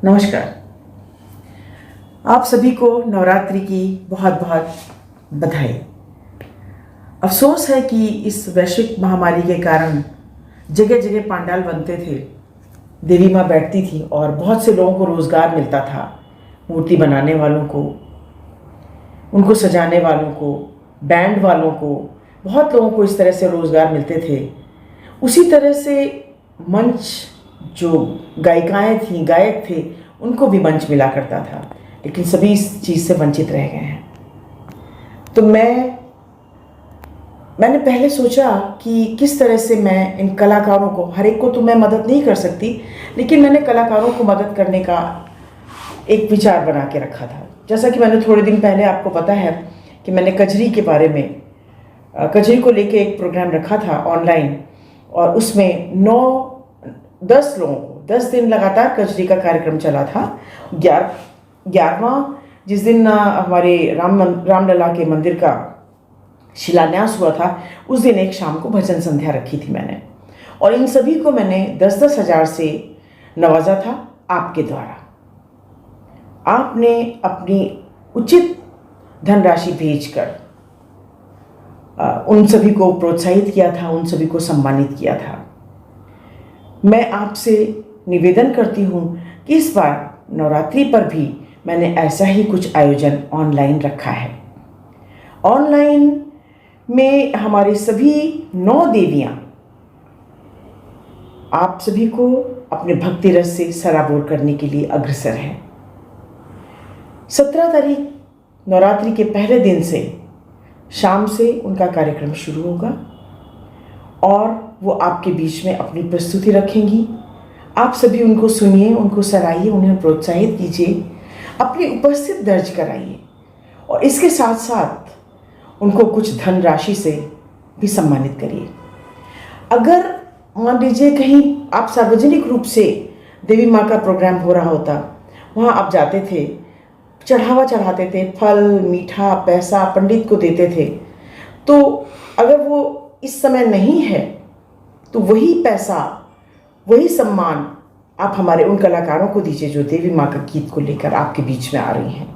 नमस्कार। आप सभी को नवरात्रि की बहुत बहुत बधाई। अफसोस है कि इस वैश्विक महामारी के कारण जगह जगह पंडाल बनते थे, देवी माँ बैठती थी और बहुत से लोगों को रोज़गार मिलता था। मूर्ति बनाने वालों को, उनको सजाने वालों को, बैंड वालों को, बहुत लोगों को इस तरह से रोज़गार मिलते थे। उसी तरह से मंच जो गायिकाएं थीं, गायक थे, उनको भी मंच मिला करता था, लेकिन सभी इस चीज़ से वंचित रह गए हैं। तो मैंने पहले सोचा कि किस तरह से मैं इन कलाकारों को, हर एक को तो मैं मदद नहीं कर सकती, लेकिन मैंने कलाकारों को मदद करने का एक विचार बना के रखा था। जैसा कि मैंने थोड़े दिन पहले, आपको पता है कि मैंने कजरी के बारे में, कजरी को लेके एक प्रोग्राम रखा था ऑनलाइन, और उसमें 9-10 लोगों को 10 दिन लगातार कजरी का कार्यक्रम चला था। 11वां जिस दिन हमारे रामलला के मंदिर का शिलान्यास हुआ था, उस दिन एक शाम को भजन संध्या रखी थी मैंने, और इन सभी को मैंने 10-10 हज़ार से नवाजा था आपके द्वारा। आपने अपनी उचित धनराशि भेजकर उन सभी को प्रोत्साहित किया था, उन सभी को सम्मानित किया था। मैं आपसे निवेदन करती हूँ कि इस बार नवरात्रि पर भी मैंने ऐसा ही कुछ आयोजन ऑनलाइन रखा है। ऑनलाइन में हमारी सभी 9 देवियाँ आप सभी को अपने भक्ति रस से सराबोर करने के लिए अग्रसर हैं। 17 तारीख नवरात्रि के पहले दिन से शाम से उनका कार्यक्रम शुरू होगा और वो आपके बीच में अपनी प्रस्तुति रखेंगी। आप सभी उनको सुनिए, उनको सराहिए, उन्हें प्रोत्साहित कीजिए, अपनी उपस्थिति दर्ज कराइए, और इसके साथ साथ उनको कुछ धनराशि से भी सम्मानित करिए। अगर मान लीजिए कहीं आप सार्वजनिक रूप से देवी माँ का प्रोग्राम हो रहा होता, वहाँ आप जाते थे, चढ़ावा चढ़ाते थे, फल, मीठा, पैसा पंडित को देते थे, तो अगर वो इस समय नहीं है तो वही पैसा, वही सम्मान आप हमारे उन कलाकारों को दीजिए जो देवी माँ का गीत को लेकर आपके बीच में आ रही हैं,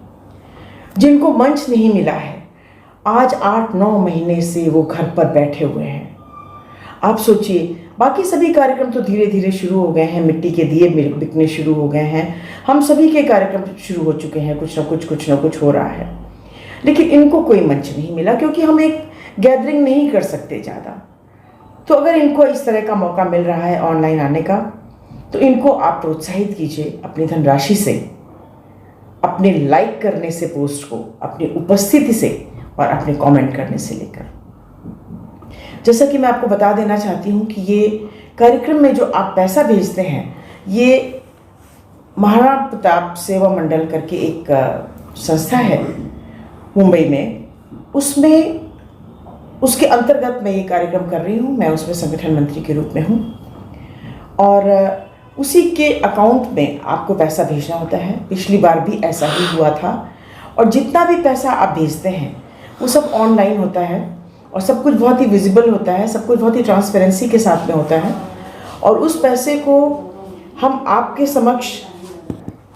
जिनको मंच नहीं मिला है। आज 8-9 महीने से वो घर पर बैठे हुए हैं। आप सोचिए, बाकी सभी कार्यक्रम तो धीरे धीरे शुरू हो गए हैं, मिट्टी के दिए बिकने शुरू हो गए हैं, हम सभी के कार्यक्रम शुरू हो चुके हैं, कुछ ना कुछ हो रहा है, लेकिन इनको कोई मंच नहीं मिला क्योंकि हम एक गैदरिंग नहीं कर सकते ज़्यादा। तो अगर इनको इस तरह का मौका मिल रहा है ऑनलाइन आने का, तो इनको आप प्रोत्साहित कीजिए अपनी धनराशि से, अपने लाइक करने से पोस्ट को, अपनी उपस्थिति से और अपने कमेंट करने से लेकर। जैसा कि मैं आपको बता देना चाहती हूँ कि ये कार्यक्रम में जो आप पैसा भेजते हैं, ये महाराणा प्रताप सेवा मंडल करके एक संस्था है मुंबई में, उसके अंतर्गत मैं ये कार्यक्रम कर रही हूँ। मैं उसमें संगठन मंत्री के रूप में हूँ, और उसी के अकाउंट में आपको पैसा भेजना होता है। पिछली बार भी ऐसा ही हुआ था, और जितना भी पैसा आप भेजते हैं वो सब ऑनलाइन होता है, और सब कुछ बहुत ही विजिबल होता है, सब कुछ बहुत ही ट्रांसपेरेंसी के साथ में होता है, और उस पैसे को हम आपके समक्ष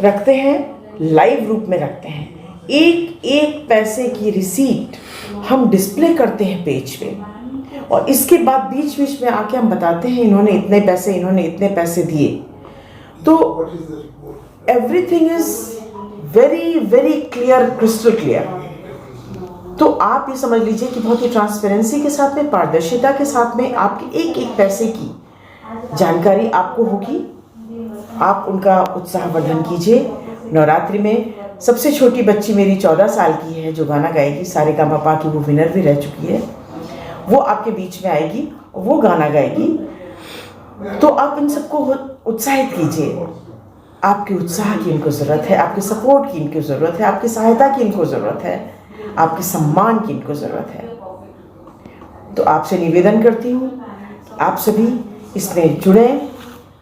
रखते हैं, लाइव रूप में रखते हैं। एक एक पैसे की रिसीट हम डिस्प्ले करते हैं पेज पे, और इसके बाद बीच बीच में आके हम बताते हैं इन्होंने इतने पैसे दिए। तो everything is very very clear, crystal clear. तो आप ये समझ लीजिए कि बहुत ही ट्रांसपेरेंसी के साथ में, पारदर्शिता के साथ में आपके एक एक पैसे की जानकारी आपको होगी। आप उनका उत्साहवर्धन कीजिए। नवरात्रि में सबसे छोटी बच्ची मेरी 14 साल की है जो गाना गाएगी, सारेगामापा की वो विनर भी रह चुकी है, वो आपके बीच में आएगी और वो गाना गाएगी। तो आप इन सबको उत्साहित कीजिए। आपके उत्साह की इनको ज़रूरत है, आपके सपोर्ट की इनको ज़रूरत है, आपकी सहायता की इनको ज़रूरत है, आपके सम्मान की इनको ज़रूरत है। तो आपसे निवेदन करती हूँ, आप सभी इसमें जुड़ें,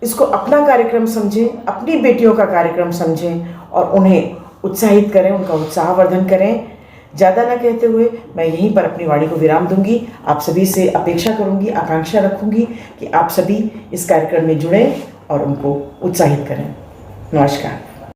इसको अपना कार्यक्रम समझें, अपनी बेटियों का कार्यक्रम समझें और उन्हें उत्साहित करें, उनका उत्साहवर्धन करें। ज़्यादा ना कहते हुए मैं यहीं पर अपनी वाणी को विराम दूंगी। आप सभी से अपेक्षा करूंगी, आकांक्षा रखूंगी कि आप सभी इस कार्यक्रम में जुड़ें और उनको उत्साहित करें। नमस्कार।